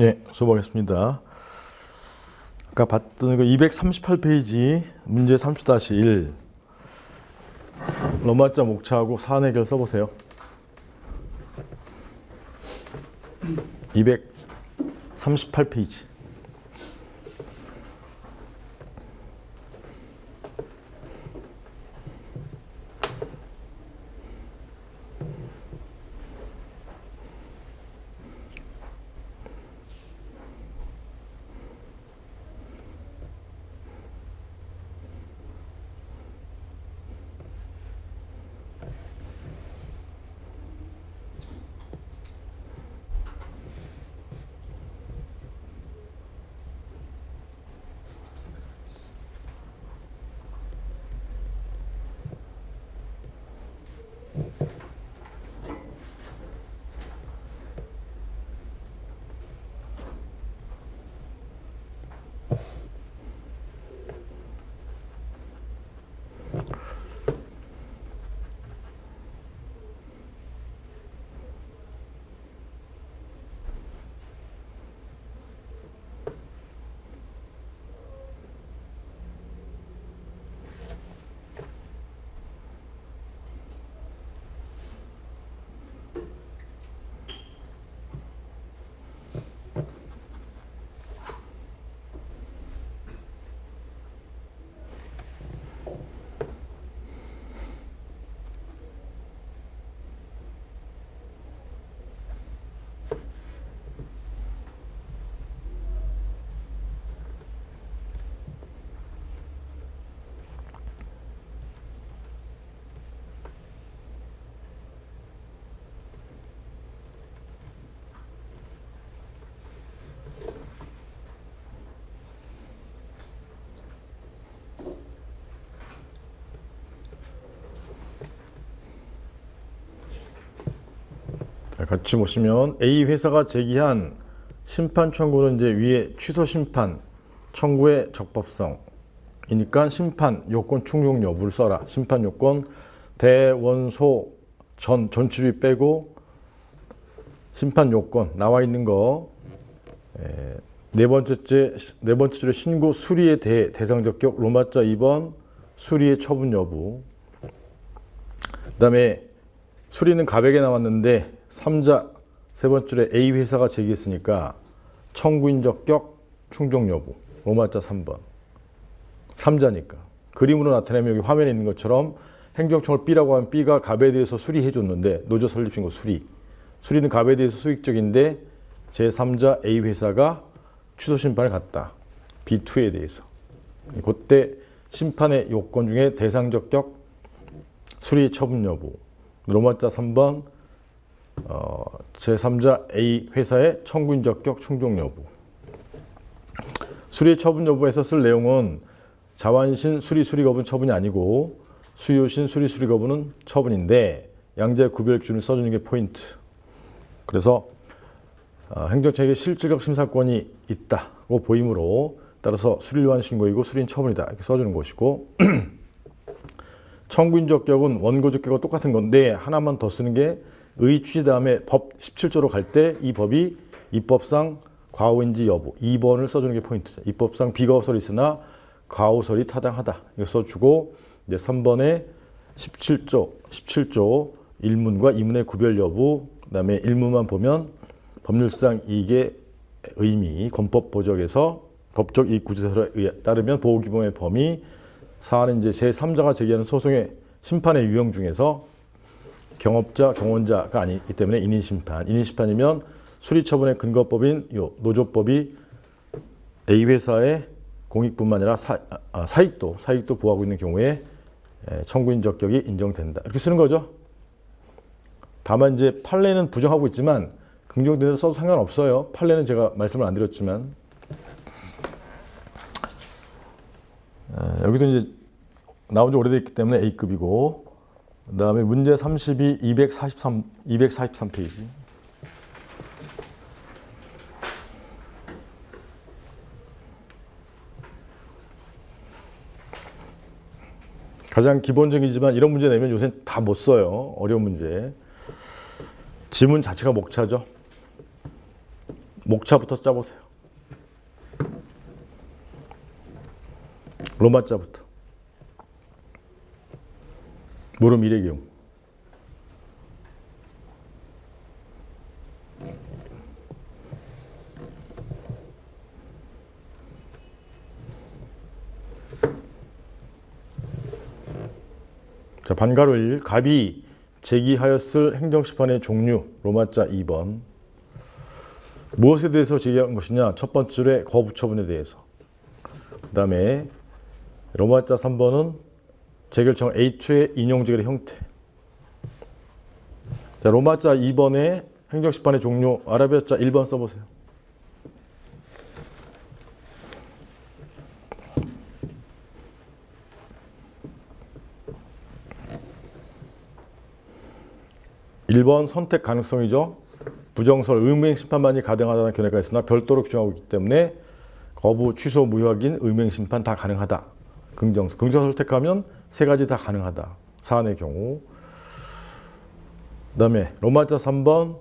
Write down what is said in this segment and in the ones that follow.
네, 수고하셨습니다. 아까 봤던 그 238페이지 문제 30-1 로마자 목차하고 사안 해결 써보세요. 238페이지. 같이 보시면 A 회사가 제기한 심판 청구는 이제 위에 취소 심판 청구의 적법성이니까 심판 요건 충족 여부를 써라. 심판 요건 대원소 전치주의 빼고 심판 요건 나와 있는 거 네 번째 줄에 신고 수리에 대해 대상적격 로마자 2번 수리의 처분 여부. 그다음에 수리는 가백에 나왔는데 3자 세 번째 줄에 A 회사가 제기했으니까 청구인 적격 충족 여부 로마자 3번 3자니까 그림으로 나타내면 여기 화면에 있는 것처럼 행정청을 B라고 하면 B가 갑에 대해서 수리해 줬는데 노조 설립 신고 수리는 갑에 대해서 수익적인데 제3자 A 회사가 취소 심판을 갔다. B2에 대해서 그때 심판의 요건 중에 대상적격 수리 처분 여부 로마자 3번 제3자 A 회사의 청구인 적격 충족 여부. 수리 처분 여부에서 쓸 내용은 자완신 수리 거부는 처분이 아니고 수요신 수리 거부는 처분인데 양자의 구별 기준을 써주는 게 포인트. 그래서 행정청에게 실질적 심사권이 있다고 보이므로 따라서 수리요한 신고이고 수리인 처분이다 이렇게 써주는 것이고 청구인 적격은 원고 적격과 똑같은 건데 하나만 더 쓰는 게 의 취지 다음에 법 17조로 갈 때 이 법이 입법상 과오인지 여부 2번을 써주는 게 포인트죠. 입법상 비과오설이 있으나 과오설이 타당하다 이거 써주고 이제 3번에 17조 1문과 2문의 구별 여부 그다음에 1문만 보면 법률상 이익의 의미 권법 보적에서 법적 이익 구제설에 따르면 보호기본의 범위 사안은 이제 제3자가 제기하는 소송의 심판의 유형 중에서 경업자, 경원자가 아니기 때문에 인인심판이면 수리처분의 근거법인 요 노조법이 A 회사의 공익뿐만 아니라 사익도 보호하고 있는 경우에 청구인 적격이 인정된다. 이렇게 쓰는 거죠. 다만 이제 판례는 부정하고 있지만 긍정돼서 써도 상관없어요. 판례는 제가 말씀을 안 드렸지만 여기도 이제 나온 지 오래됐기 때문에 A급이고 그 다음에 문제 32, 243페이지. 가장 기본적이지만 이런 문제 내면 요새 다 못 써요. 어려운 문제. 지문 자체가 목차죠. 목차부터 짜보세요. 로마자부터. 무릎 일의 경우. 자, 반가로 1. 갑이 제기하였을 행정심판의 종류. 로마자 2번. 무엇에 대해서 제기한 것이냐? 첫 번째로 거부처분에 대해서. 그 다음에 로마자 3번은 재결청 A2의 인용재결의 형태. 자, 로마자 2번에 행정심판의 종류. 아라비아자 1번 써보세요. (1번) 선택 가능성이죠. 부정설, 의무행 심판만이 가능하다는 견해가 있으나 별도로 규정하고 있기 때문에 거부, 취소, 무효 확인, 의무행 심판 다 가능하다. 긍정설 선택하면 세 가지 다 가능하다. 사안의 경우. 그 다음에 로마자 3번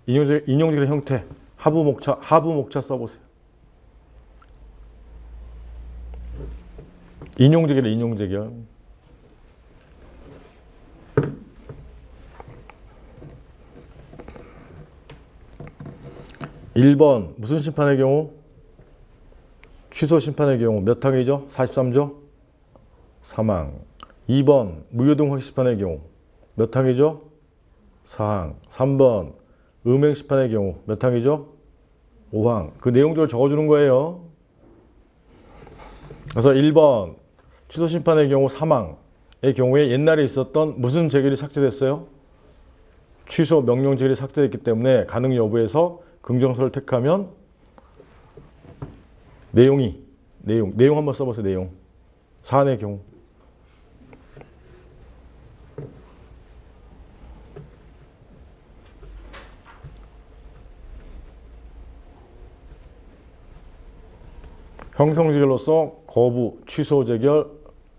인용재결의 형태. 하부 목차 써보세요. 인용재결. 1번 무슨 심판의 경우? 취소 심판의 경우 몇 항이죠? 43조? 사망. 2번 무효등 확인 심판의 경우 몇 항이죠? 4항. 3번 음행 심판의 경우 몇 항이죠? 5항. 그 내용들을 적어주는 거예요. 그래서 1번 취소 심판의 경우 사망의 경우에 옛날에 있었던 무슨 재결이 삭제됐어요? 취소 명령 재결이 삭제됐기 때문에 가능 여부에서 긍정설을 택하면 내용 한번 써보세요. 내용. 사안의 경우. 형성재결로서 거부, 취소 재결,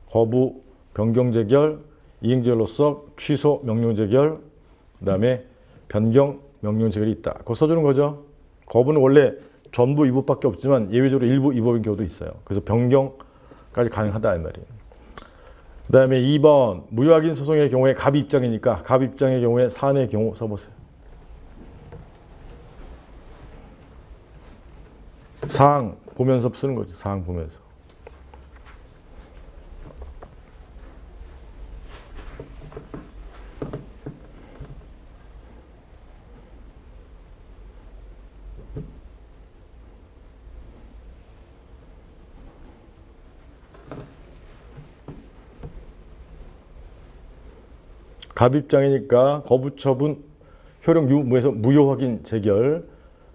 거부, 변경 재결, 이행재결로서 취소, 명령 재결, 그 다음에 변경, 명령 재결이 있다. 그거 써주는 거죠. 거부는 원래 전부 위법밖에 없지만 예외적으로 일부 위법인 경우도 있어요. 그래서 변경까지 가능하다 이 말이에요. 그 다음에 2번 무효확인 소송의 경우에 갑 입장이니까 갑 입장의 경우에 사안의 경우 써보세요. 사항 보면서 쓰는 거죠. 사항 보면서. 갑 입장이니까 거부처분 효력 유무에서 무효 확인 재결,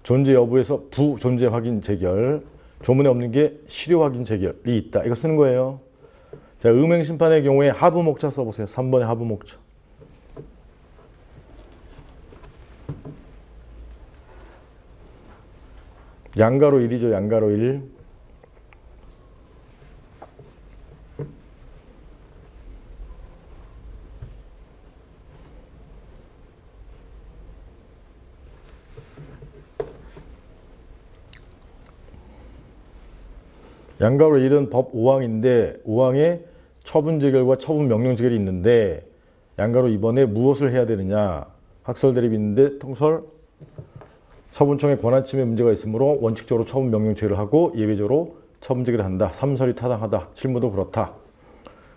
존재 여부에서 부존재 확인 재결, 조문에 없는 게 실효 확인 재결이 있다. 이거 쓰는 거예요. 자, 음행 심판의 경우에 하부 목차 써보세요. 3번의 하부 목차. 양가로 1이죠. 양가로 1. 양가로 1은 법 5항인데 5항에 처분재결과 처분명령재결이 있는데 양가로 2번에 무엇을 해야 되느냐. 학설대립이 있는데 통설 처분청의 권한침해 문제가 있으므로 원칙적으로 처분명령재결을 하고 예외적으로 처분재결을 한다. 3설이 타당하다. 실무도 그렇다.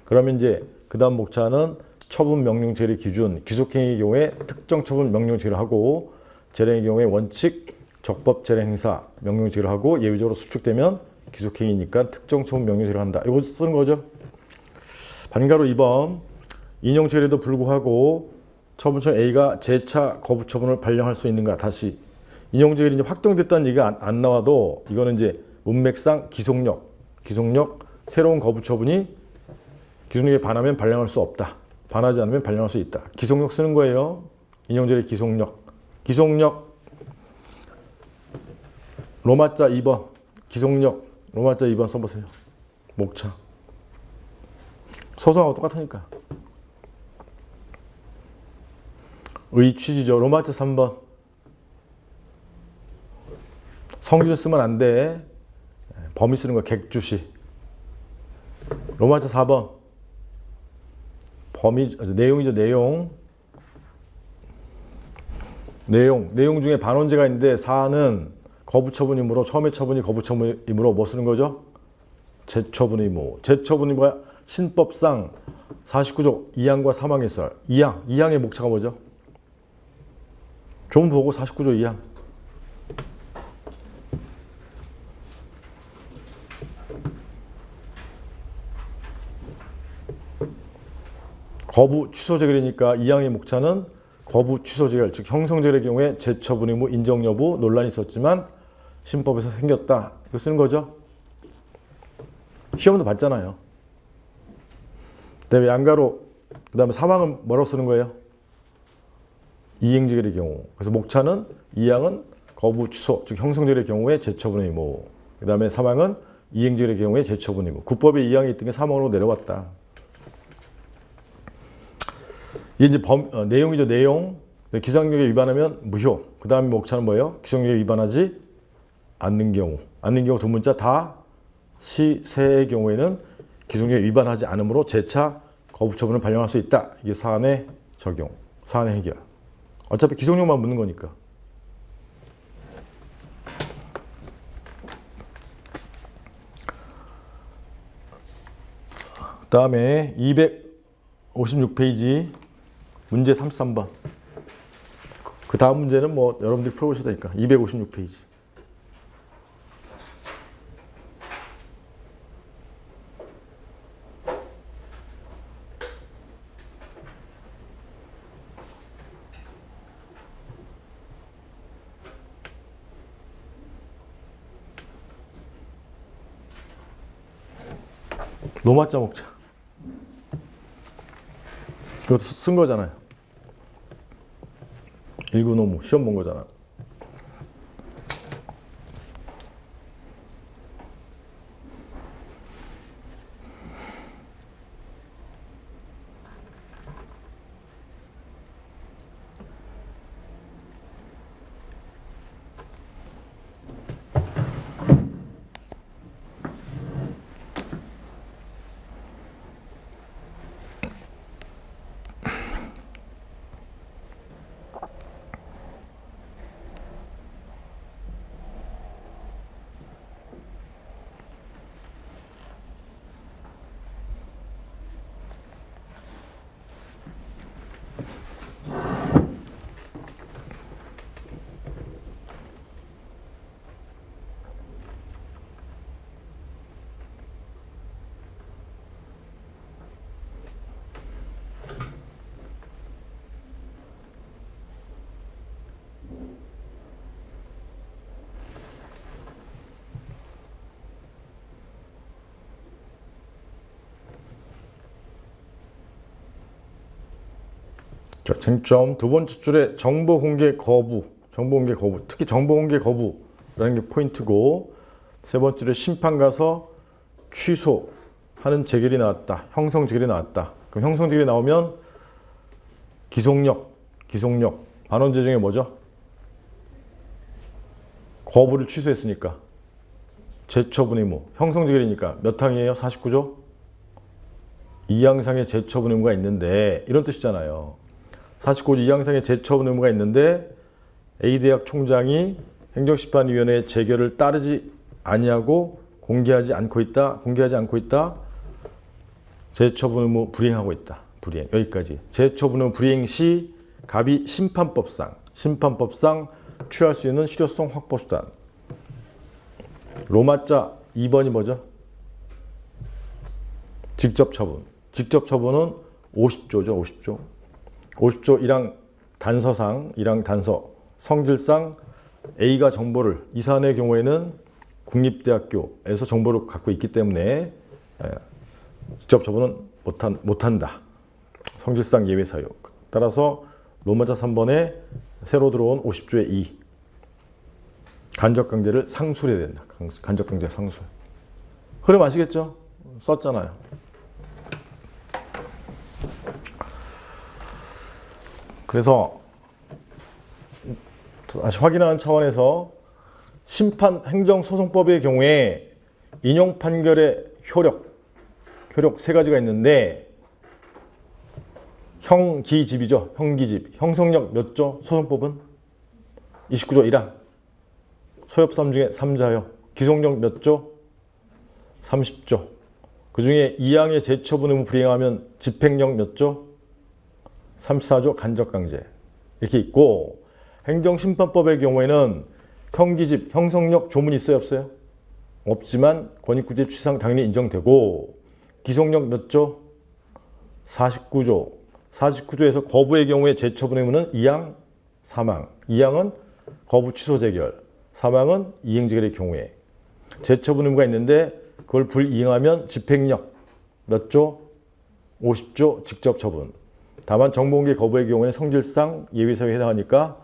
그러면 이제 그 다음 목차는 처분명령재결의 기준, 기속행위의 경우에 특정 처분명령재결을 하고 재량의 경우에 원칙, 적법 재량행사 명령재결을 하고 예외적으로 수축되면 기속행위니까 특정 처분 명령재결을 한다. 이거 쓰는 거죠. 반가로 2번 인용재결에도 불구하고 처분청 A가 재차 거부 처분을 발령할 수 있는가. 다시 인용재결이 이제 확정됐다는 얘기가 안 나와도 이거는 이제 문맥상 기속력 새로운 거부 처분이 기속력에 반하면 발령할 수 없다. 반하지 않으면 발령할 수 있다. 기속력 쓰는 거예요. 인용재결의 기속력 로마자 2번 기속력 로마자 2번 써보세요. 목차. 소송하고 똑같으니까. 의 취지죠. 로마자 3번. 성질 쓰면 안 돼. 범위 쓰는 거 객주시. 로마자 4번. 범위, 내용이죠, 내용. 내용 중에 반원제가 있는데 4는 거부처분이므로, 처음에 처분이 거부처분이므로 뭐 쓰는 거죠? 제처분의무. 제처분의무가 신법상 49조 2항과 3항에 있어요. 2항의 목차가 뭐죠? 좀 보고 49조 2항. 거부 취소 재결이니까 2항의 목차는 거부 취소 재결, 즉 형성 재결의 경우에 제처분 의무 인정 여부 논란이 있었지만 신법에서 생겼다. 이거 쓰는 거죠. 시험도 봤잖아요. 그다음에 양가로, 그다음에 3항은 뭐라고 쓰는 거예요? 이행 재결의 경우. 그래서 목차는 2항은 거부 취소, 즉 형성 재결의 경우에 제처분 의무. 그다음에 3항은 이행 재결의 경우에 제처분 의무. 국법에 2항이 있던 게 3항으로 내려왔다. 이게 이제 내용이죠, 내용. 기상력에 위반하면 무효. 그 다음에 목차는 뭐예요? 기상력에 위반하지 않는 경우. 두 문자 다 시세의 경우에는 기상력에 위반하지 않으므로 재차 거부처분을 발령할 수 있다. 이게 사안의 적용, 사안의 해결. 어차피 기성력만 묻는 거니까. 그 다음에 256페이지 문제 33번. 그 다음 문제는 뭐 여러분들이 풀어보셔도 되니까. 256페이지. 노마자 목차. 이것도 쓴 거잖아요. 1구 노무 시험 본 거잖아. 자, 쟁점 두 번째 줄에 정보 공개 거부, 특히 정보 공개 거부라는 게 포인트고, 세 번째 줄에 심판 가서 취소하는 재결이 나왔다, 형성 재결이 나왔다. 그럼 형성 재결이 나오면 기속력, 반원 재정이 뭐죠? 거부를 취소했으니까 제처분 의무, 형성 재결이니까 몇 항이에요? 49조? 2항상의 제처분 의무가 있는데, 이런 뜻이잖아요. 49조 2항상의 제처분 의무가 있는데 A대학 총장이 행정심판위원회의 재결을 따르지 아니하고 공개하지 않고 있다. 제처분 의무 불이행하고 있다. 불이행. 여기까지. 제처분 의무 불이행 시 갑이 심판법상 취할 수 있는 실효성 확보 수단. 로마자 2번이 뭐죠? 직접 처분. 직접 처분은 50조죠. 50조 1항 단서상, 1항 단서 성질상 A가 정보를, 이 사안의 경우에는 국립대학교에서 정보를 갖고 있기 때문에 직접 처분은 못한다. 성질상 예외 사유. 따라서 로마자 3번에 새로 들어온 50조의 2. 간접강제를 상술해야 된다. 간접강제 상술. 흐름 아시겠죠? 썼잖아요. 그래서 다시 확인하는 차원에서 심판 행정소송법의 경우에 인용 판결의 효력 세 가지가 있는데 형기집이죠. 형기집. 형성력 몇 조? 소송법은 29조 1항. 소협3 중에 3자요. 기속력 몇 조? 30조. 그 중에 2항의 재처분 의무 불이행하면 집행력 몇 조? 34조 간접강제. 이렇게 있고 행정심판법의 경우에는 형기집, 형성력 조문이 있어요? 없어요? 없지만 권익구제 취상 당연히 인정되고 기속력 몇 조? 49조. 49조에서 거부의 경우에 재처분 의무는 2항, 3항. 2항은 거부 취소 재결, 3항은 이행 재결의 경우에 재처분 의무가 있는데 그걸 불이행하면 집행력 몇 조? 50조 직접 처분. 다만 정보공개 거부의 경우에는 성질상 예외사유에 해당하니까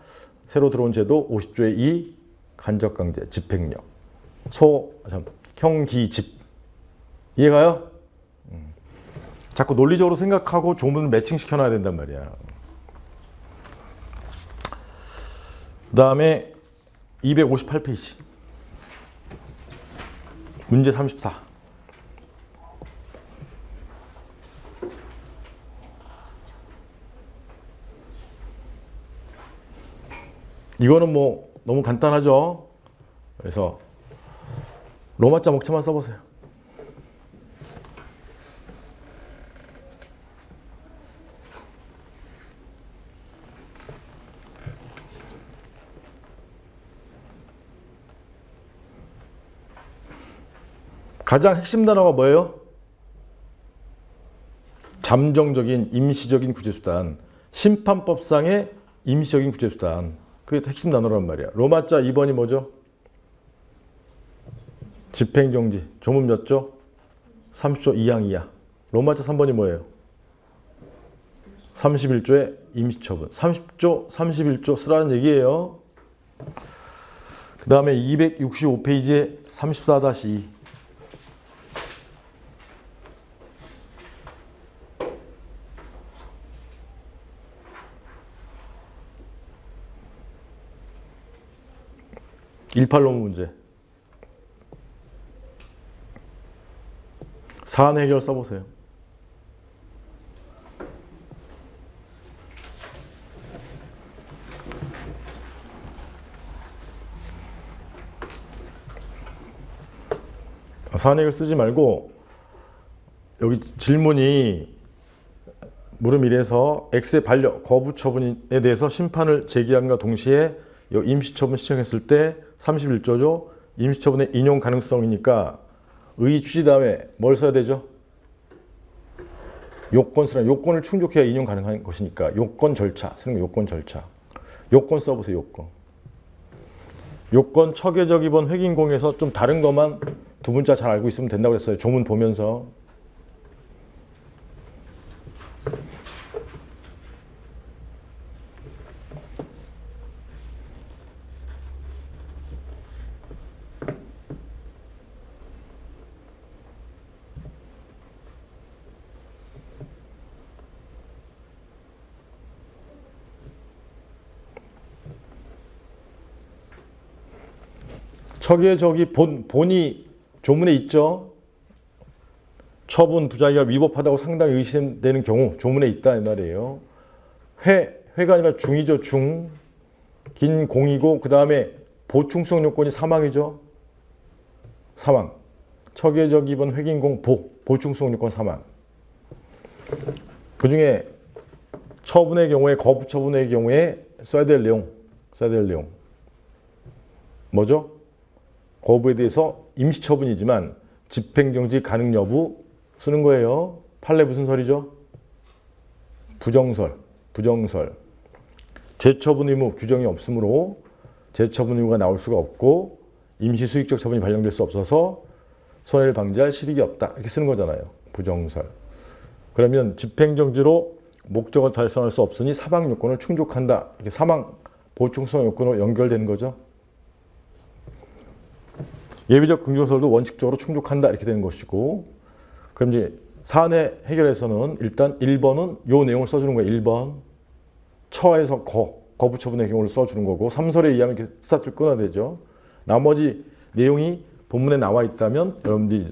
새로 들어온 제도 50조의 2 간접강제 집행력. 형기집. 이해가요? 자꾸 논리적으로 생각하고 조문을 매칭시켜 놔야 된단 말이야. 그 다음에 258페이지. 문제 34. 이거는 뭐 너무 간단하죠. 그래서 로마자 목차만 써보세요. 가장 핵심 단어가 뭐예요? 잠정적인 임시적인 구제수단. 심판법상의 임시적인 구제수단. 그게 핵심 단어란 말이야. 로마자 2번이 뭐죠? 집행정지. 조문 몇 조? 30조 2항 2하. 로마자 3번이 뭐예요? 31조의 임시처분. 30조, 31조 쓰라는 얘기예요. 그 다음에 265페이지에 34-2. (18) 문제. 사안 해결 써보세요. 사안 해결 쓰지 말고 여기 질문이 물음 1에서 X의 반려, 거부 처분에 대해서 심판을 제기함과 동시에 임시처분 신청했을 때 31조죠. 임시처분의 인용 가능성이니까 의 취지 다음에 뭘 써야 되죠? 요건 쓰라. 요건을 충족해야 인용 가능한 것이니까 요건 절차 쓰는 거. 요건 절차. 요건 써보세요. 요건. 요건 처계적 입원 획인공에서 좀 다른 것만 두 문자 잘 알고 있으면 된다고 그랬어요. 조문 보면서. 처계적이 본이 조문에 있죠. 처분 부작위가 위법하다고 상당히 의심되는 경우 조문에 있다 이 말이에요. 회가 아니라 중이죠. 중. 긴 공이고 그 다음에 보충성 요건이 사망이죠. 사망. 처계적 입원 획인공 보충성 요건 사망. 그 중에 처분의 경우에 거부 처분의 경우에 써야 될 내용. 뭐죠? 거부에 대해서 임시처분이지만 집행정지 가능 여부 쓰는 거예요. 판례 무슨 설이죠? 부정설. 재처분 의무 규정이 없으므로 재처분 의무가 나올 수가 없고 임시수익적 처분이 발령될 수 없어서 손해를 방지할 실익이 없다. 이렇게 쓰는 거잖아요. 부정설. 그러면 집행정지로 목적을 달성할 수 없으니 사망 요건을 충족한다. 이렇게 사망 보충성 요건으로 연결되는 거죠. 예비적 긍정설도 원칙적으로 충족한다 이렇게 되는 것이고, 그럼 이제 사안의 해결에서는 일단 1번은 요 내용을 써주는 거예요. 1번 처에서 거부 처분의 경우를 써주는 거고 3설에 의하면 이렇게 스타트를 끊어야 되죠. 나머지 내용이 본문에 나와 있다면 여러분들이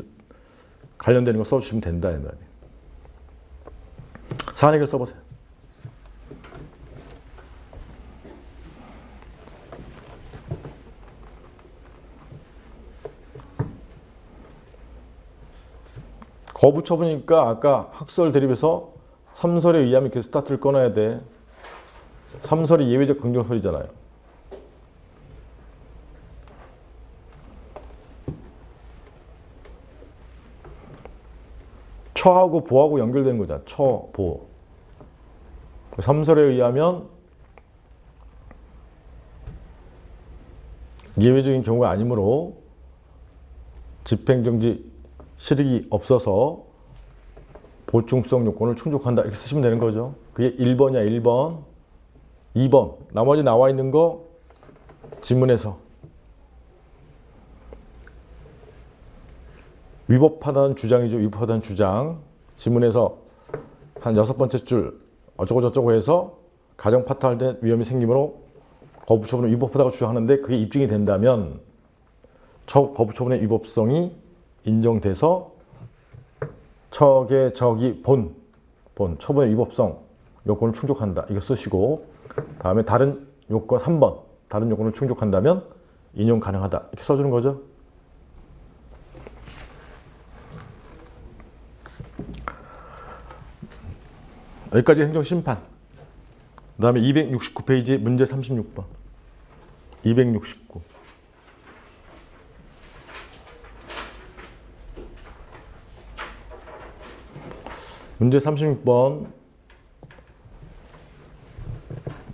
관련되는 거 써주시면 된다 이 말이에요. 사안 해결 써보세요. 거부 처분이니까 아까 학설 대립에서 삼설에 의하면 이렇게 스타트를 끊어야 돼. 삼설이 예외적 긍정설이잖아요. 처하고 보하고 연결되는 거잖아. 처, 보. 삼설에 의하면 예외적인 경우가 아니므로 집행정지 실익이 없어서 보충성 요건을 충족한다. 이렇게 쓰시면 되는 거죠. 그게 1번이야, 1번. 2번. 나머지 나와 있는 거 지문에서 위법하다는 주장이죠. 위법하다는 주장. 지문에서 한 6번째 줄 어쩌고저쩌고 해서 가정 파탈 된 위험이 생기므로 거부 처분은 위법하다고 주장하는데 그게 입증이 된다면 거부 처분의 위법성이 인정돼서 처계적이 본 처분의 위법성 요건을 충족한다. 이거 쓰시고 다음에 다른 요건 3번 다른 요건을 충족한다면 인용 가능하다. 이렇게 써주는 거죠. 여기까지 행정심판. 그 다음에 269페이지 문제 36번. 269. 문제 36번.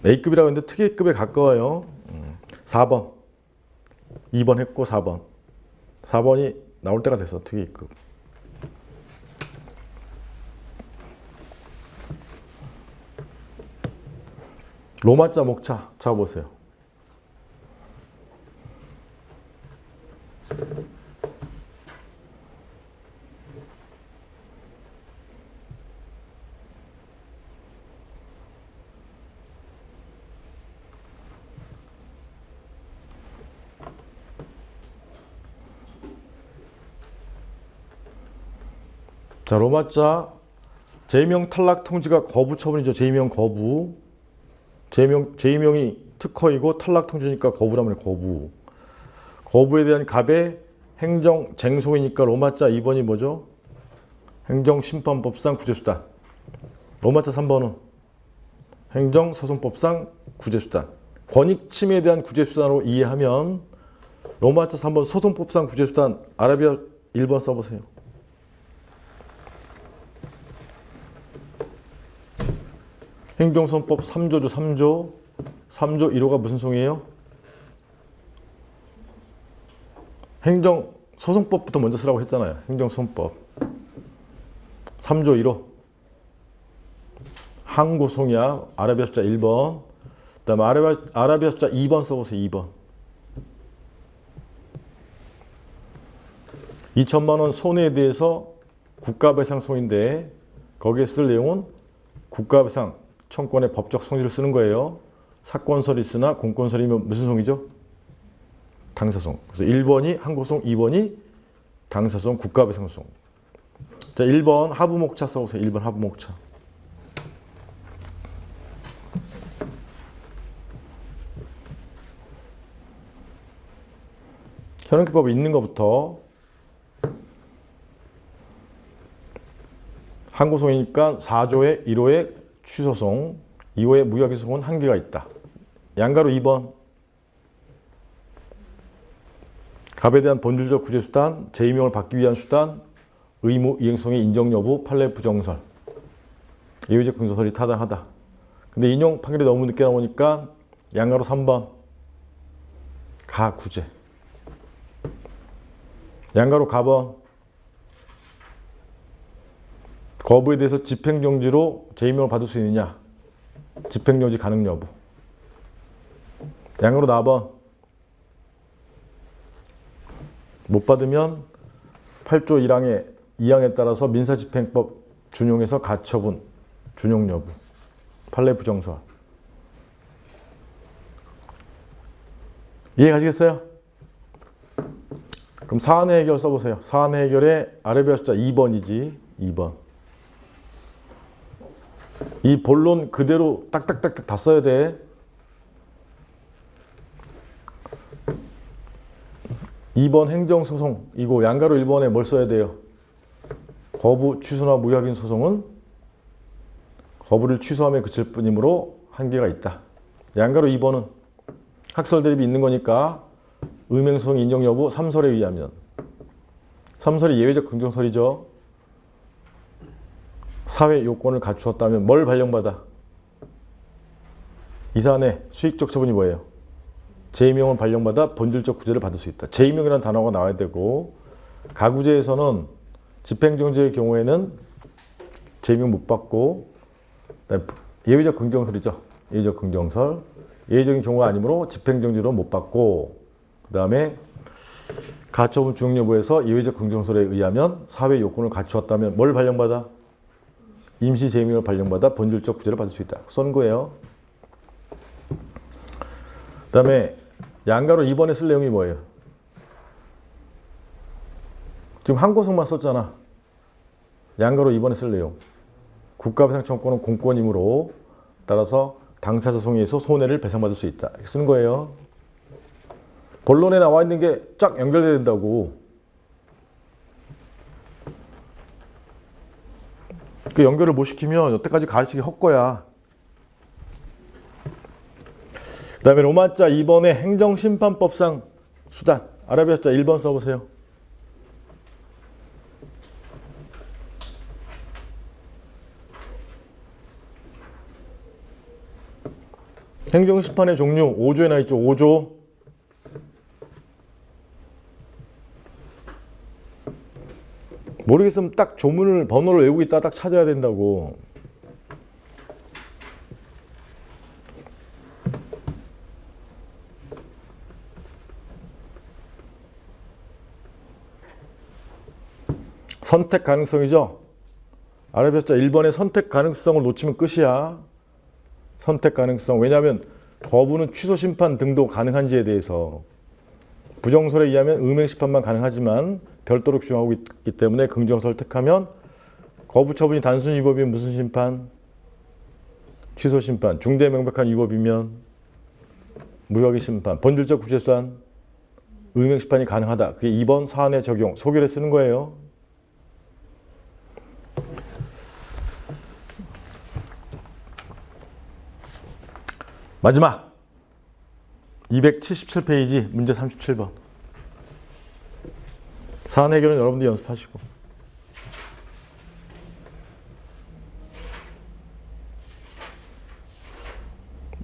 A급이라고 했는데 특이급에 가까워요. 4번. 2번 했고 4번. 4번이 나올 때가 됐어. 특이급. 로마자 목차 잡아보세요. 자, 로마자 제명 탈락 통지가 거부 처분이죠. 제명 거부. 제명이 특허이고 탈락 통지니까 거부라면 거부. 거부에 대한 갑의 행정 쟁소이니까 로마자 2번이 뭐죠? 행정심판법상 구제수단. 로마자 3번은 행정소송법상 구제수단. 권익 침해에 대한 구제수단으로 이해하면 로마자 3번 소송법상 구제수단 아라비아 1번 써보세요. 행정소송법 3조죠. 3조 1호가 무슨 송이에요? 행정소송법부터 먼저 쓰라고 했잖아요. 행정소송법 3조 1호 항고송이야. 아라비아 숫자 1번. 그 다음에 아라비아 숫자 2번 써보세요. 2번. 2천만 원 손해에 대해서 국가배상송인데 거기에 쓸 내용은 국가배상 청권의 법적 성질을 쓰는 거예요. 사건설이 있으나 공권설이면 무슨 송이죠? 당사송. 그래서 1번이 항고송, 2번이 당사송, 국가배상송. 자, 1번 하부목차 써보세요. 1번 하부목차. 현행법에 있는 것부터 항고송이니까 4조의 1호의 취소송, 2호의 무효기소송은 한계가 있다. 양가로 2번. 갑에 대한 본질적 구제수단, 재임용을 받기 위한 수단, 의무 이행성의 인정 여부, 판례 부정설. 예외적 긍정설이 타당하다. 근데 인용 판결이 너무 늦게 나오니까 양가로 3번. 가구제. 양가로 가번. 거부에 대해서 집행정지로 재임용을 받을 수 있느냐? 집행정지 가능 여부. 양으로 4번. 못 받으면 8조 2항에 따라서 민사집행법 준용해서 가처분, 준용 여부. 판례 부정설. 이해 가시겠어요? 그럼 사안의 해결 써보세요. 사안의 해결의 아래배 숫자 2번이지. 2번. 이 본론 그대로 딱딱딱딱 다 써야 돼. 2번 행정소송이고 양가로 1번에 뭘 써야 돼요? 거부, 취소나 무효확인 소송은 거부를 취소함에 그칠 뿐이므로 한계가 있다. 양가로 2번은 학설 대립이 있는 거니까 음행소송 인정 여부 3설에 의하면 3설이 예외적 긍정설이죠. 사회 요건을 갖추었다면 뭘 발령받아? 이 사안의 수익적 처분이 뭐예요? 재임용을 발령받아 본질적 구제를 받을 수 있다. 재임용이라는 단어가 나와야 되고 가구제에서는 집행정지의 경우에는 재임용 못 받고 예외적 긍정설이죠. 예외적 긍정설. 예외적인 경우가 아니므로 집행정지로 못 받고 그 다음에 가처분 중용 여부에서 예외적 긍정설에 의하면 사회 요건을 갖추었다면 뭘 발령받아? 임시 재임용을 발령받아 본질적 구제를 받을 수 있다. 쓴 거예요. 그 다음에 양가로 2번에 쓸 내용이 뭐예요? 지금 한 고성만 썼잖아. 양가로 2번에 쓸 내용. 국가배상청구는 공권이므로 따라서 당사자 소송에서 손해를 배상받을 수 있다. 이렇게 쓰는 거예요. 본론에 나와 있는 게 쫙 연결돼야 된다고. 그 연결을 못 시키면 여태까지 가르치기 헛거야. 그 다음에 로마자 2번에 행정심판법상 수단. 아라비아 숫자 1번 써보세요. 행정심판의 종류 5조에 나 있죠. 5조. 모르겠으면 딱 조문을 번호를 외우고 있다 딱 찾아야 된다고. 선택 가능성이죠. 아라비아 숫자 1번의 선택 가능성을 놓치면 끝이야. 선택 가능성. 왜냐하면 거부는 취소 심판 등도 가능한지에 대해서 부정설에 의하면 음행 심판만 가능하지만 별도로 규정하고 있기 때문에 긍정설을 택하면 거부 처분이 단순 위법이면 무슨 심판? 취소 심판. 중대 명백한 위법이면 무효하기 심판. 본질적 구제수단 음행 심판이 가능하다. 그게 2번 사안의 적용. 소결에 쓰는 거예요. 마지막 277페이지 문제 37번. 사안 해결은 여러분들이 연습하시고.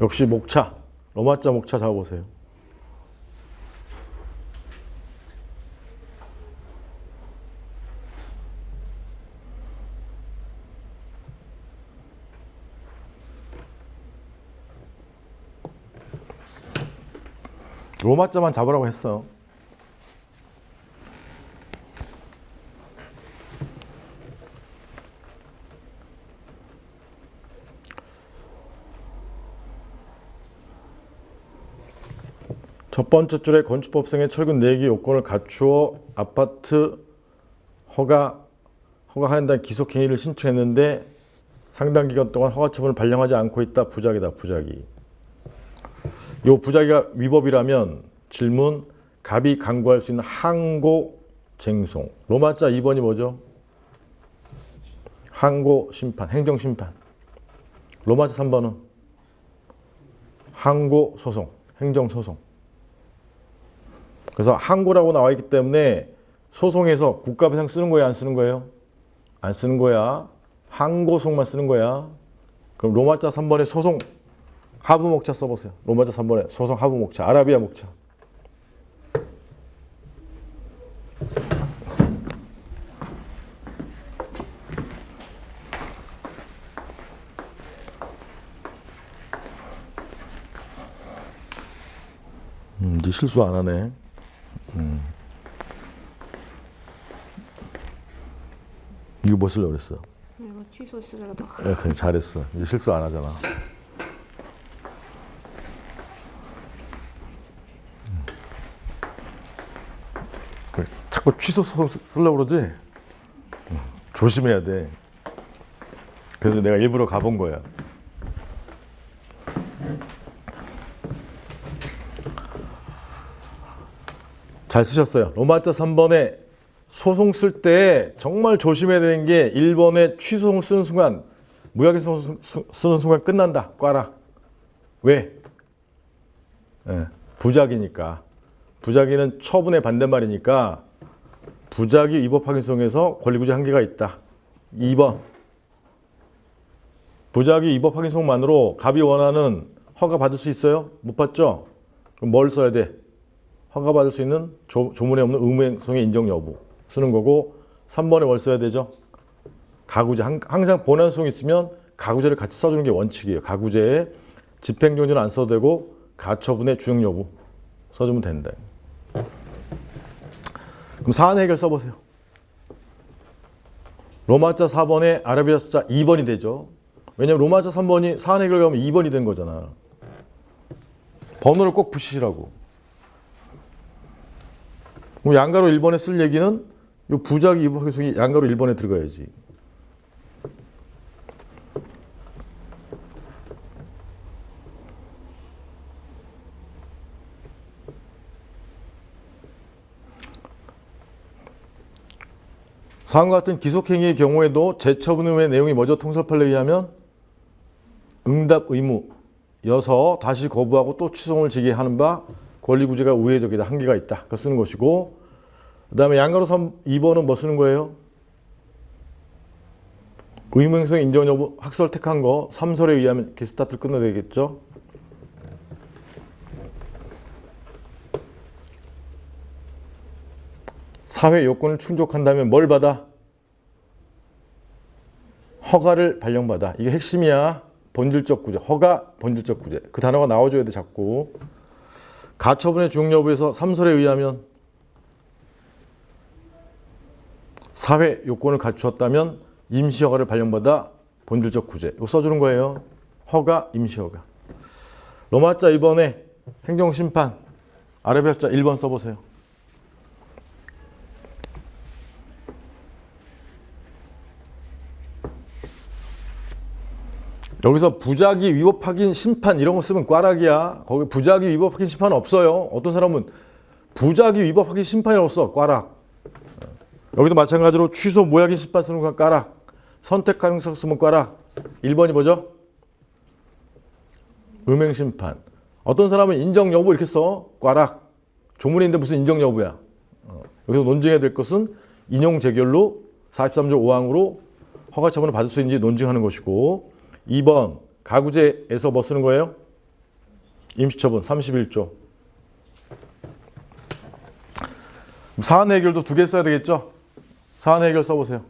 역시 목차, 로마자 목차 잡아보세요. 로마자만 잡으라고 했어. 첫 번째 줄에 건축법상의 철근 4개 요건을 갖추어 아파트 허가하는다는 기속행위를 신청했는데 상당 기간 동안 허가 처분을 발령하지 않고 있다. 부작위다. 부작위. 요 부작위가 위법이라면 질문 갑이 강구할 수 있는 항고 쟁송. 로마자 2번이 뭐죠? 항고 심판, 행정 심판. 로마자 3번은 항고 소송, 행정 소송. 그래서 항고라고 나와 있기 때문에 소송에서 국가배상 쓰는 거예요, 안 쓰는 거예요? 안 쓰는 거야. 항고소송만 쓰는 거야. 그럼 로마자 3번에 소송 하부 목차 써보세요. 로마자 3번에 소송 하부 목차, 아라비아 목차. 이제 실수 안 하네. 이거 뭐 쓰려고 그랬어? 이거 취소 쓰려고. 그냥 잘했어. 이제 실수 안 하잖아. 그래. 자꾸 취소 쓰려고 그러지? 조심해야 돼. 그래서 내가 일부러 가본 거야. 잘 쓰셨어요. 로마자 3번에 소송 쓸 때 정말 조심해야 되는 게 1번에 취소송 쓰는 순간, 무약해소 쓰는 순간 끝난다. 꽈라. 왜? 네, 부작위니까. 부작위는 처분의 반대말이니까 부작위 위법 확인성에서 권리구제 한계가 있다. 2번. 부작위 위법 확인성만으로 갑이 원하는 허가 받을 수 있어요? 못 받죠? 그럼 뭘 써야 돼? 허가 받을 수 있는 조문에 없는 의무행성의 인정 여부 쓰는 거고, 3번에 뭘 써야 되죠? 가구제. 항상 본안소송이 있으면 가구제를 같이 써주는 게 원칙이에요. 가구제에 집행정지는 안 써도 되고 가처분의 주행 여부 써주면 된다. 그럼 사안 해결 써보세요. 로마자 4번에 아라비아 숫자 2번이 되죠. 왜냐면 로마자 3번이 사안 해결 가면 2번이 된 거잖아. 번호를 꼭 붙이시라고. 그럼 양가로 1번에 쓸 얘기는 이 부작위 위법 확인성이 양가로 1번에 들어가야지. 사안과 같은 기속행위의 경우에도 재처분 후의 내용이 먼저 통설판례에 의하면 응답 의무여서 다시 거부하고 또 취소를 제기하는 바 권리구제가 우회적이다. 한계가 있다. 그거 쓰는 것이고, 그 다음에 양가로 2번은 뭐 쓰는 거예요? 의무행성 인정 여부 학설 택한 거 3설에 의하면 이렇게 스타트를 끝내야 되겠죠. 사회 요건을 충족한다면 뭘 받아? 허가를 발령받아. 이게 핵심이야. 본질적 구제. 허가, 본질적 구제. 그 단어가 나와줘야 돼, 자꾸. 가처분의 주행 여부에서 3설에 의하면 사회 요건을 갖추었다면 임시허가를 발령받아 본질적 구제. 이거 써주는 거예요. 허가, 임시허가. 로마자 2번에 행정심판, 아라비아 숫자 1번 써보세요. 여기서 부작위 위법 확인 심판 이런 거 쓰면 꽈락이야. 거기 부작위 위법 확인 심판 없어요. 어떤 사람은 부작위 위법 확인 심판이라고 써. 꽈락. 여기도 마찬가지로 취소 무약인 심판 쓰는 건 꽈락. 선택 가능성 쓰면 꽈락. 1번이 뭐죠? 음행 심판. 어떤 사람은 인정 여부 이렇게 써. 꽈락. 조문에 있는데 무슨 인정 여부야. 여기서 논증해야 될 것은 인용 재결로 43조 5항으로 허가 처분을 받을 수 있는지 논증하는 것이고, 2번 가구제에서 뭐 쓰는 거예요? 임시처분 31조. 사안 해결도 2개 써야 되겠죠? 사안 해결 써보세요.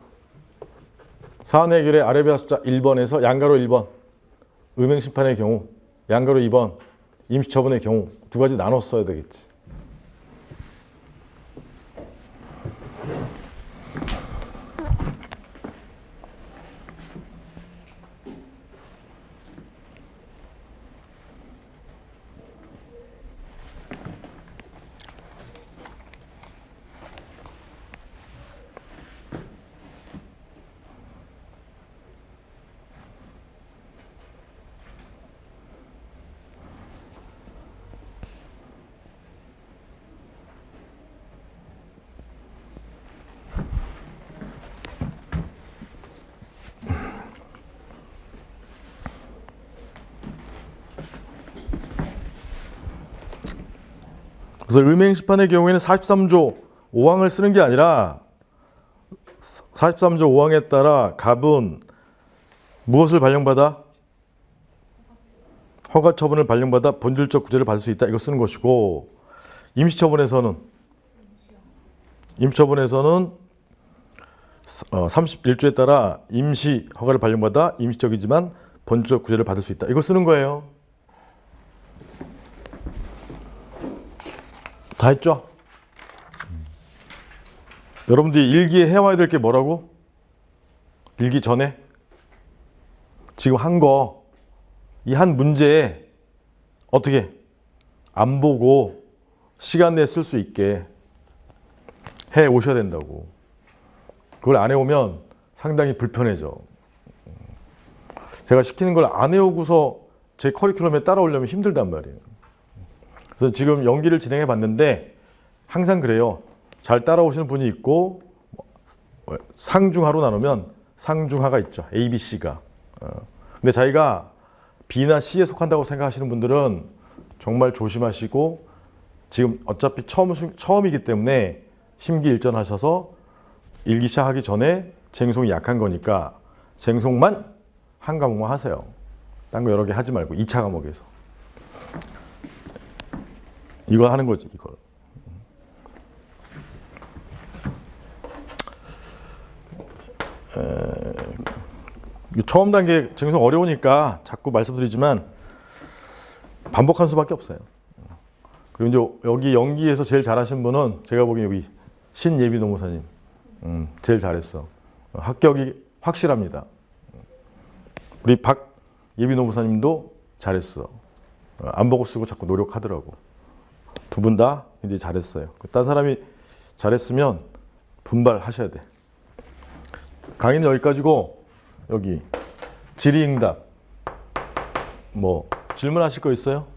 사안 해결의 아라비아 숫자 1번에서 양가로 1번 음행심판의 경우, 양가로 2번 임시처분의 경우 2가지 나눠 써야 되겠지. 그래서 음행심판의 경우에는 43조 5항을 쓰는 게 아니라 43조 5항에 따라 갑은 무엇을 발령받아? 허가 처분을 발령받아 본질적 구제를 받을 수 있다. 이거 쓰는 것이고, 임시처분에서는 31조에 따라 임시 허가를 발령받아 임시적이지만 본질적 구제를 받을 수 있다. 이거 쓰는 거예요. 다 했죠? 여러분들이 일기에 해와야 될 게 뭐라고? 일기 전에 지금 한 거, 이 한 문제에 어떻게 안 보고 시간 내에 쓸 수 있게 해 오셔야 된다고. 그걸 안 해오면 상당히 불편해져. 제가 시키는 걸 안 해오고서 제 커리큘럼에 따라오려면 힘들단 말이에요. 그래서 지금 연기를 진행해 봤는데 항상 그래요. 잘 따라오시는 분이 있고 상중하로 나누면 상중하가 있죠. A, B, C가. 근데 자기가 B나 C에 속한다고 생각하시는 분들은 정말 조심하시고 지금 어차피 처음이기 때문에 심기일전하셔서 일기 시작하기 전에 쟁송이 약한 거니까 쟁송만 한 과목만 하세요. 딴 거 여러 개 하지 말고 2차 과목에서. 이걸 하는 거지, 이걸. 처음 단계 쟁송 어려우니까 자꾸 말씀드리지만 반복할 수밖에 없어요. 그리고 이제 여기 연기에서 제일 잘하신 분은 제가 보기엔 여기 신예비 노무사님 제일 잘했어. 합격이 확실합니다. 우리 박 예비 노무사님도 잘했어. 안 보고 쓰고 자꾸 노력하더라고. 두 분 다 이제 잘했어요. 딴 사람이 잘했으면 분발하셔야 돼. 강의는 여기까지고 여기 질의응답 뭐 질문하실 거 있어요?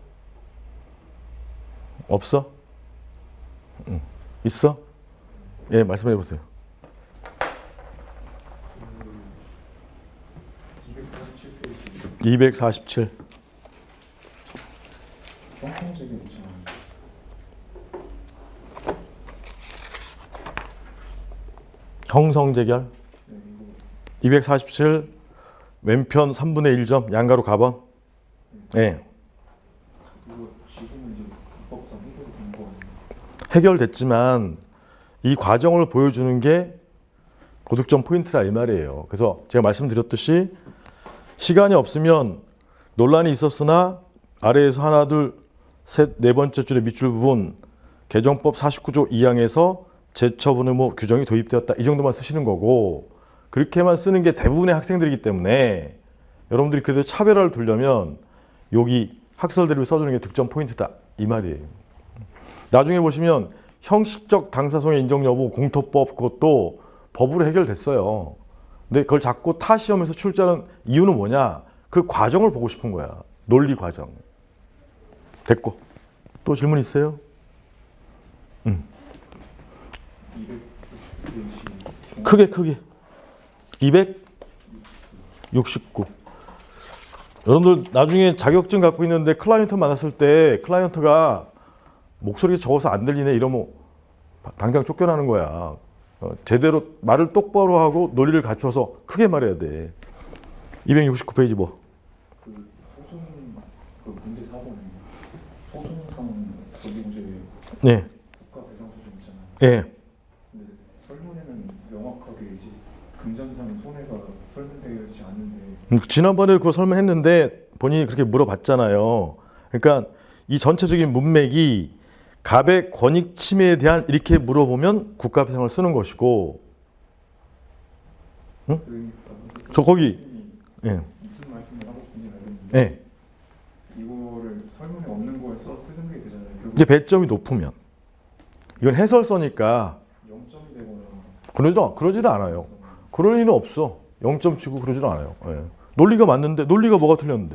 없어? 있어? 예, 말씀해 보세요. 247. 형성재결 247 왼편 3분의 1점 양가로 가번. 예. 해결됐지만 이 과정을 보여주는 게 고득점 포인트라 이 말이에요. 그래서 제가 말씀드렸듯이 시간이 없으면 논란이 있었으나 아래에서 하나 둘 셋 네 번째 줄의 밑줄 부분 개정법 49조 2항에서 재처분 의무 규정이 도입되었다 이 정도만 쓰시는 거고 그렇게만 쓰는 게 대부분의 학생들이기 때문에 여러분들이 그래도 차별화를 두려면 여기 학설 대립을 써주는 게 득점 포인트다 이 말이에요. 나중에 보시면 형식적 당사성의 인정 여부 공토법 그것도 법으로 해결됐어요. 근데 그걸 자꾸 타 시험에서 출제하는 이유는 뭐냐? 그 과정을 보고 싶은 거야. 논리 과정. 됐고. 또 질문 있어요? 269. 269. 여러분들 나중에 자격증 갖고 있는데 클라이언트 만났을 때 클라이언트가 목소리가 적어서 안 들리네 이러면 당장 쫓겨나는 거야. 제대로 말을 똑바로 하고 논리를 갖춰서 크게 말해야 돼. 269페이지 뭐? 그 소송 그 문제 4번에 소송상 권리 문제에 네. 국가 배상 소송 있잖아요. 예. 근데 설문에는 명확하게 이제 금전상의 손해가 설명되지 않는데 지난번에 그거 설명했는데 본인이 그렇게 물어봤잖아요. 그러니까 이 전체적인 문맥이 갑의 권익 침해에 대한 이렇게 물어보면 국가 배상을 쓰는 것이고, 응? 그러니까 저 거기, 예, 무슨 말씀을 하고 싶은지 알겠는데 예, 이거를 설문에 없는 걸 쓰는 게 되잖아요. 이제 배점이 높으면 이건 해설서니까 0점이 되거나 그러지는 않아요. 그럴 일은 없어. 0점 치고 그러지는 않아요. 예. 논리가 맞는데 논리가 뭐가 틀렸는데?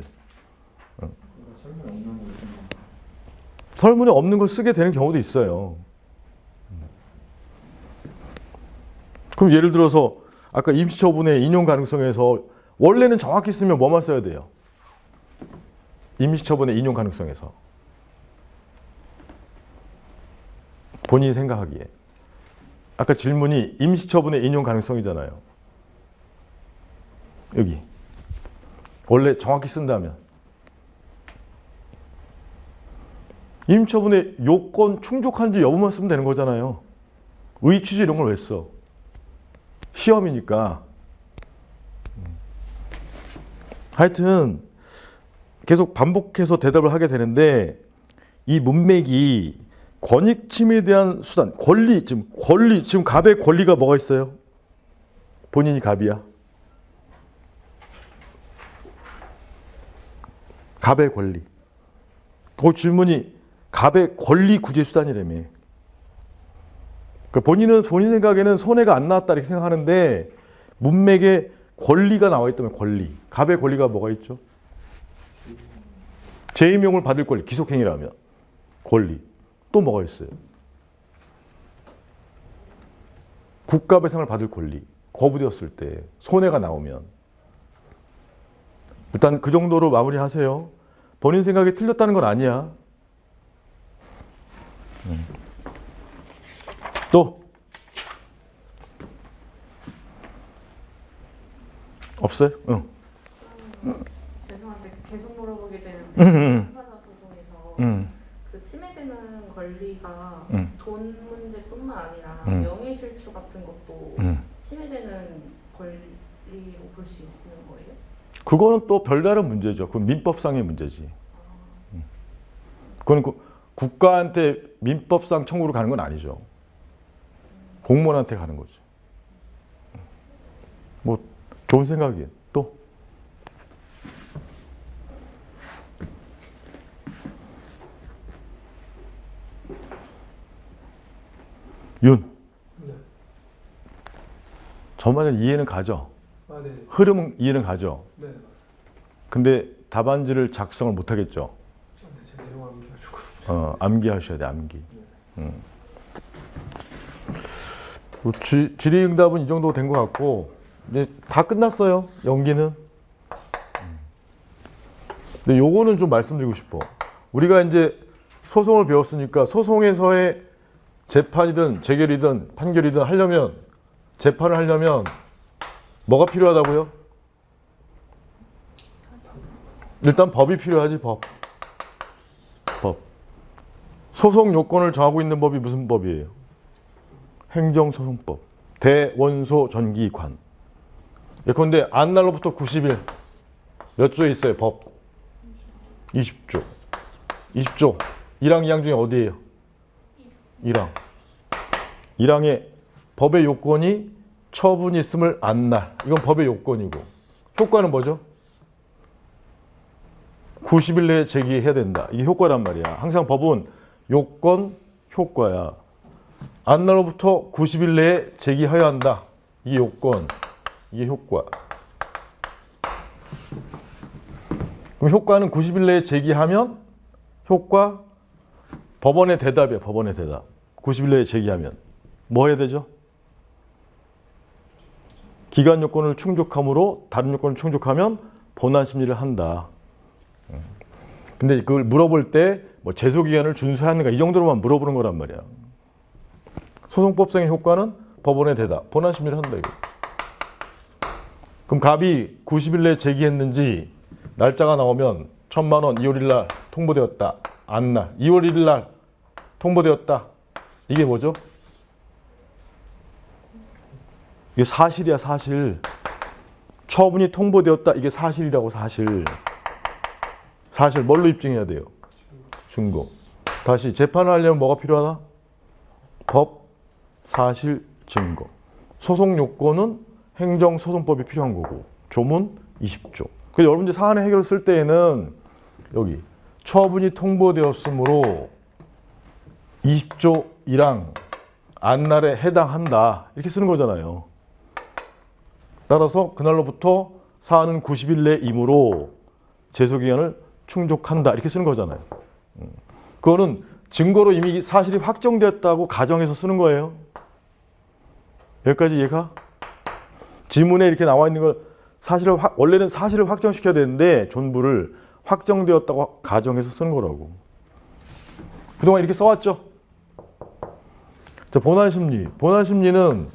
그러니까 설문에 없는 걸 쓰는 거. 설문에 없는 걸 쓰게 되는 경우도 있어요. 그럼 예를 들어서 아까 임시처분의 인용 가능성에서 원래는 정확히 쓰면 뭐만 써야 돼요? 임시처분의 인용 가능성에서 본인이 생각하기에 아까 질문이 임시처분의 인용 가능성이잖아요. 여기 원래 정확히 쓴다면 임처분의 요건 충족한지 여부만 쓰면 되는 거잖아요. 의취지 이런 걸 왜 써? 시험이니까. 하여튼 계속 반복해서 대답을 하게 되는데 이 문맥이 권익 침해에 대한 수단, 권리 지금 갑의 권리가 뭐가 있어요? 본인이 갑이야. 갑의 권리. 그 질문이 갑의 권리 구제 수단이라며. 그러니까 본인 생각에는 손해가 안 나왔다 이렇게 생각하는데 문맥에 권리가 나와 있다면 권리. 갑의 권리가 뭐가 있죠? 재임용을 받을 권리. 기속행위라면 권리. 또 뭐가 있어요? 국가 배상을 받을 권리. 거부되었을 때 손해가 나오면 일단 그 정도로 마무리하세요. 본인 생각이 틀렸다는 건 아니야. 또 없어요? 응. 죄송한데 계속 물어보게 되는데 형사사 소송에서 그 침해되는 권리가 돈 문제뿐만 아니라 명예실추 같은 것도 침해되는 권리로 볼 수 있는 거예요? 그거는 또 별다른 문제죠. 그건 민법상의 문제지. 그건 국가한테 민법상 청구를 가는 건 아니죠. 공무원한테 가는 거죠. 뭐 좋은 생각이에요. 또 윤. 네. 저만의 이해는 가죠. 아, 네. 흐름은 이해는 가죠. 네, 맞습니다. 근데 답안지를 작성을 못 하겠죠. 네, 제 내용 암기가지고. 암기하셔야 돼, 암기. 뭐 질의응답은 이 정도 된 것 같고 이제 다 끝났어요. 연기는. 근데 요거는 좀 말씀드리고 싶어. 우리가 이제 소송을 배웠으니까 소송에서의 재판이든 재결이든 판결이든 하려면 재판을 하려면 뭐가 필요하다고요? 일단 법이 필요하지. 법. 소송 요건을 정하고 있는 법이 무슨 법이에요? 행정소송법. 대원소 전기관. 예컨대 안날로부터 90일 몇 조에 있어요? 법 20조. 20조 1항 2항 중에 어디예요? 1항. 1항에 법의 요건이 처분이 있음을 안날. 이건 법의 요건이고 효과는 뭐죠? 90일 내에 제기해야 된다. 이게 효과란 말이야. 항상 법은 요건, 효과야. 안날로부터 90일 내에 제기해야 한다. 이게 요건, 이게 효과. 그럼 효과는 90일 내에 제기하면 효과, 법원의 대답이야. 법원의 대답. 90일 내에 제기하면 뭐 해야 되죠? 기간 요건을 충족함으로 다른 요건을 충족하면 본안 심리를 한다. 근데 그걸 물어볼 때 뭐 제소 기간을 준수하는가 이 정도로만 물어보는 거란 말이야. 소송법상의 효과는 법원의 대답, 본안 심리를 한다 이거. 그럼 갑이 90일 내에 제기했는지 날짜가 나오면 1,000만 원 2월 1일 날 통보되었다. 안날 2월 1일 날 통보되었다. 이게 뭐죠? 이게 사실이야, 사실. 처분이 통보되었다. 이게 사실이라고, 사실. 사실 뭘로 입증해야 돼요? 증거. 다시 재판을 하려면 뭐가 필요하다? 법, 사실, 증거. 소송 요건은 행정소송법이 필요한 거고 조문 20조. 그래서 여러분들 사안의 해결을 쓸 때에는 여기 처분이 통보되었으므로 20조 1항 안날에 해당한다. 이렇게 쓰는 거잖아요. 따라서 그날로부터 사안은 90일 내이므로 제소기간을 충족한다. 이렇게 쓰는 거잖아요. 그거는 증거로 이미 사실이 확정되었다고 가정해서 쓰는 거예요. 여기까지 이해가? 지문에 이렇게 나와 있는 걸 원래는 사실을 확정시켜야 되는데 존부를 확정되었다고 가정해서 쓰는 거라고. 그동안 이렇게 써왔죠? 자, 본안심리. 본안심리는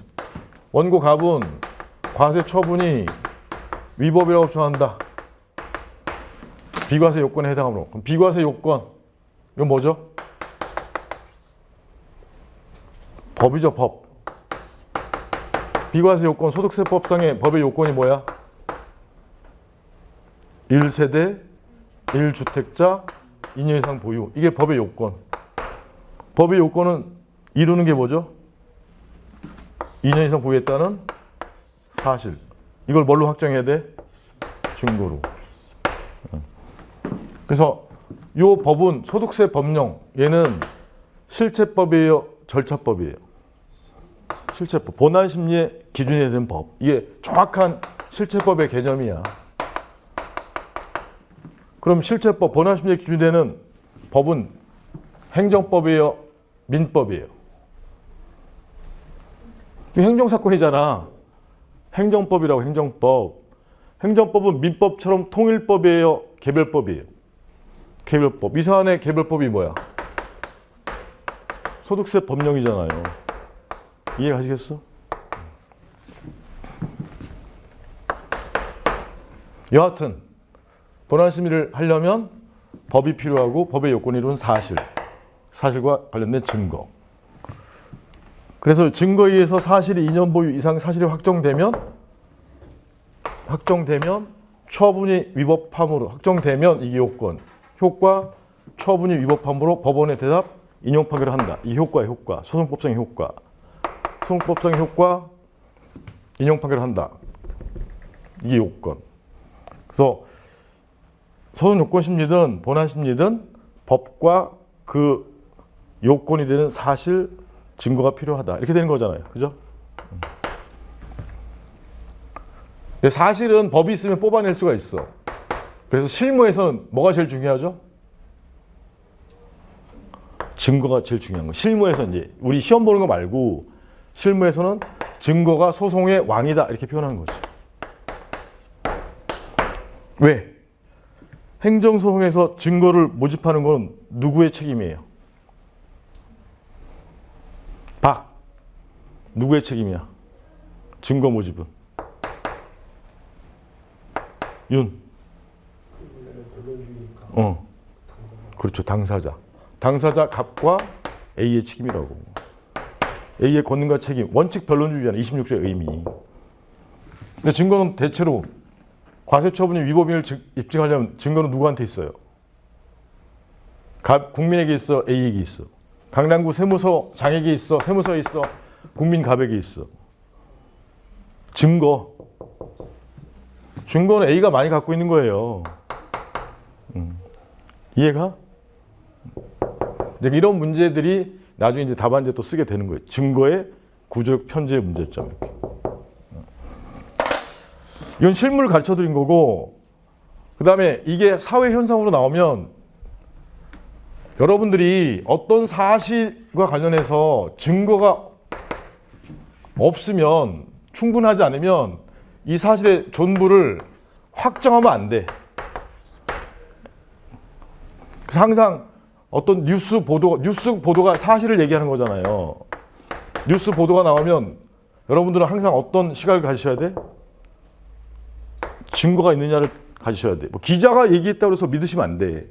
원고 갑은 과세 처분이 위법이라고 주장한다. 비과세 요건에 해당하므로. 그럼 비과세 요건. 이건 뭐죠? 법이죠, 법. 비과세 요건, 소득세법상의 법의 요건이 뭐야? 1세대, 1주택자, 2년 이상 보유. 이게 법의 요건. 법의 요건은 이루는 게 뭐죠? 2년 이상 보유했다는 사실. 이걸 뭘로 확정해야 돼? 증거로. 그래서 이 법은 소득세 법령, 얘는 실체법이에요, 절차법이에요? 실체법. 본안 심리의 기준이 되는 법. 이게 정확한 실체법의 개념이야. 그럼 실체법, 본안 심리의 기준이 되는 법은 행정법이에요? 민법이에요? 행정사건이잖아. 행정법이라고, 행정법. 행정법은 민법처럼 통일법이에요? 개별법이에요? 개별법. 이 사안의 개별법이 뭐야? 소득세 법령이잖아요. 이해가시겠어? 여하튼 본안 심리를 하려면 법이 필요하고 법의 요건이 이루는 사실과 관련된 증거. 그래서 증거에 의해서 사실이 2년 보유 이상 사실이 확정되면 처분이 위법함으로 확정되면 이게 요건, 효과, 처분이 위법함으로 법원의 대답 인용 판결을 한다. 이 효과의 효과, 소송법상의 효과, 소송법상의 효과, 인용 판결을 한다. 이게 요건. 그래서 소송 요건 심리든 본안 심리든 법과 그 요건이 되는 사실, 증거가 필요하다. 이렇게 되는 거잖아요. 그죠? 사실은 법이 있으면 뽑아낼 수가 있어. 그래서 실무에서는 뭐가 제일 중요하죠? 증거가 제일 중요한 거. 실무에서 이제 우리 시험 보는 거 말고 실무에서는 증거가 소송의 왕이다 이렇게 표현하는 거지. 왜? 행정소송에서 증거를 모집하는 건 누구의 책임이에요? 누구의 책임이야? 증거 모집은? 그렇죠. 당사자 갑과 A의 책임이라고. A의 권능과 책임. 원칙 변론주의잖아. 26조의 의미. 근데 증거는 대체로 과세처분이 위법임을 입증하려면 증거는 누구한테 있어요? 국민에게 있어? A에게 있어? 강남구 세무서장에게 있어? 세무서에 있어? 국민 갑에게 있어? 증거는 A가 많이 갖고 있는 거예요. 이해가? 이런 문제들이 나중에 이제 답안지에 또 쓰게 되는 거예요. 증거의 구조적 편제의 문제점. 이렇게. 이건 실물을 가르쳐 드린 거고, 그 다음에 이게 사회 현상으로 나오면 여러분들이 어떤 사실과 관련해서 증거가 없으면, 충분하지 않으면 이 사실의 존부를 확정하면 안 돼. 그래서 항상 어떤 뉴스 보도가 사실을 얘기하는 거잖아요. 뉴스 보도가 나오면 여러분들은 항상 어떤 시각을 가지셔야 돼? 증거가 있느냐를 가지셔야 돼. 뭐 기자가 얘기했다고 해서 믿으시면 안 돼.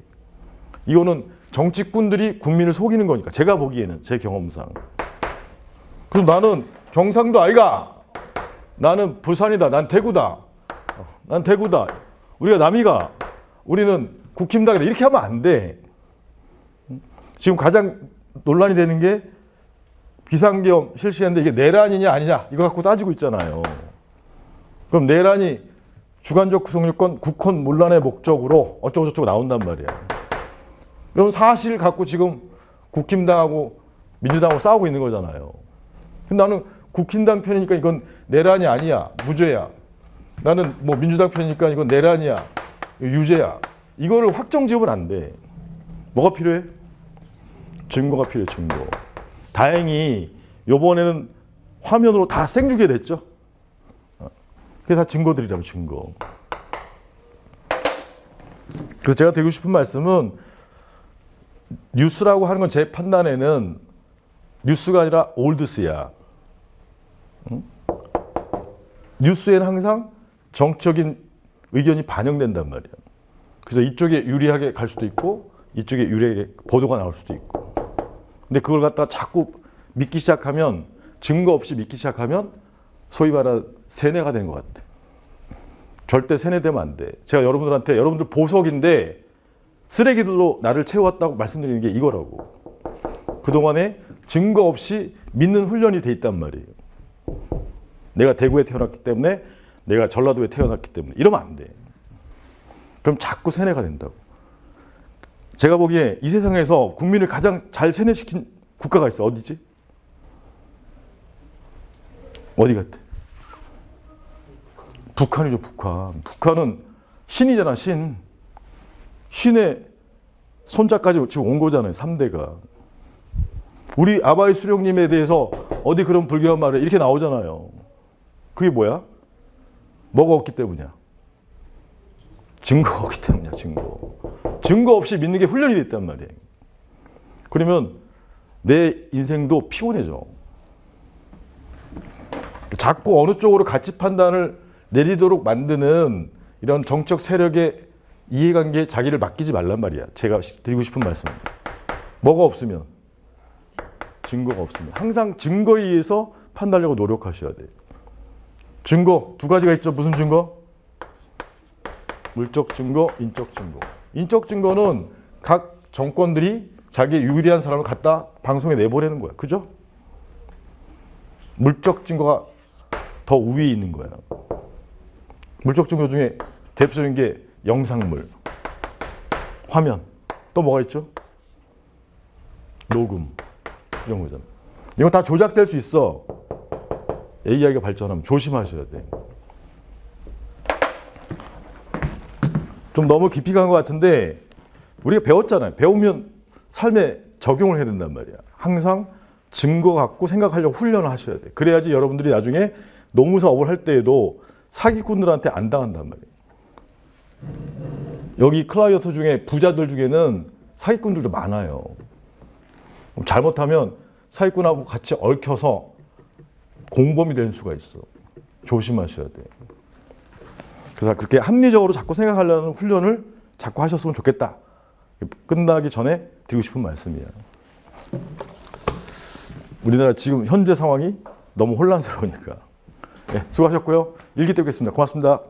이거는 정치꾼들이 국민을 속이는 거니까. 제가 보기에는, 제 경험상. 그럼 나는 경상도 아이가, 나는 부산이다, 난 대구다, 우리가 남이가, 우리는 국힘당이다, 이렇게 하면 안 돼. 지금 가장 논란이 되는 게 비상계엄 실시했는데 이게 내란이냐 아니냐 이거 갖고 따지고 있잖아요. 그럼 내란이 주관적 구성요건 국헌 문란의 목적으로 어쩌고저쩌고 나온단 말이야. 그럼 사실 갖고 지금 국힘당하고 민주당하고 싸우고 있는 거잖아요. 근데 나는 국힘당 편이니까 이건 내란이 아니야, 무죄야. 나는 뭐 민주당 편이니까 이건 내란이야, 유죄야. 이거를 확정 지으면 안 돼. 뭐가 필요해? 증거가 필요해, 증거. 다행히 이번에는 화면으로 다 생중계 됐죠. 그게 다 증거들이라면 증거. 그래서 제가 드리고 싶은 말씀은 뉴스라고 하는 건 제 판단에는 뉴스가 아니라 올드스야. 뉴스에는 항상 정치적인 의견이 반영된단 말이야. 그래서 이쪽에 유리하게 갈 수도 있고 이쪽에 유리하게 보도가 나올 수도 있고. 근데 그걸 갖다가 자꾸 믿기 시작하면, 증거 없이 믿기 시작하면 소위 말하는 세뇌가 되는 것 같아. 절대 세뇌되면 안 돼. 제가 여러분들한테 여러분들 보석인데 쓰레기들로 나를 채워왔다고 말씀드리는 게 이거라고. 그동안에 증거 없이 믿는 훈련이 돼 있단 말이에요. 내가 대구에 태어났기 때문에, 내가 전라도에 태어났기 때문에. 이러면 안 돼. 그럼 자꾸 세뇌가 된다고. 제가 보기에 이 세상에서 국민을 가장 잘 세뇌시킨 국가가 있어. 어디지? 어디 갔대? 북한이죠, 북한. 북한은 신이잖아, 신. 신의 손자까지 지금 온 거잖아요, 3대가. 우리 아바이 수령님에 대해서 어디 그런 불교한 말에 이렇게 나오잖아요. 그게 뭐야? 뭐가 없기 때문이야? 증거가 없기 때문이야, 증거. 증거 없이 믿는 게 훈련이 됐단 말이에요. 그러면 내 인생도 피곤해져. 자꾸 어느 쪽으로 가치 판단을 내리도록 만드는 이런 정적 세력의 이해관계에 자기를 맡기지 말란 말이야. 제가 드리고 싶은 말씀입니다. 뭐가 없으면? 증거가 없으면. 항상 증거에 의해서 판단하려고 노력하셔야 돼요. 증거 두 가지가 있죠. 무슨 증거? 물적 증거, 인적 증거. 인적 증거는 각 정권들이 자기의 유리한 사람을 갖다 방송에 내보내는 거야. 그죠? 물적 증거가 더 우위에 있는 거야. 물적 증거 중에 대표적인 게 영상물, 화면, 또 뭐가 있죠? 녹음, 이런 거잖아. 이건 다 조작될 수 있어. AI가 발전하면 조심하셔야 돼. 좀 너무 깊이 간 것 같은데 우리가 배웠잖아요. 배우면 삶에 적용을 해야 된단 말이야. 항상 증거 갖고 생각하려고 훈련을 하셔야 돼. 그래야지 여러분들이 나중에 노무사업을 할 때에도 사기꾼들한테 안 당한단 말이에요. 여기 클라이언트 중에 부자들 중에는 사기꾼들도 많아요. 잘못하면 사기꾼하고 같이 얽혀서 공범이 될 수가 있어. 조심하셔야 돼. 그래서 그렇게 합리적으로 자꾸 생각하려는 훈련을 자꾸 하셨으면 좋겠다. 끝나기 전에 드리고 싶은 말씀이에요. 우리나라 지금 현재 상황이 너무 혼란스러우니까. 네, 수고하셨고요. 일기 때 뵙겠습니다. 고맙습니다.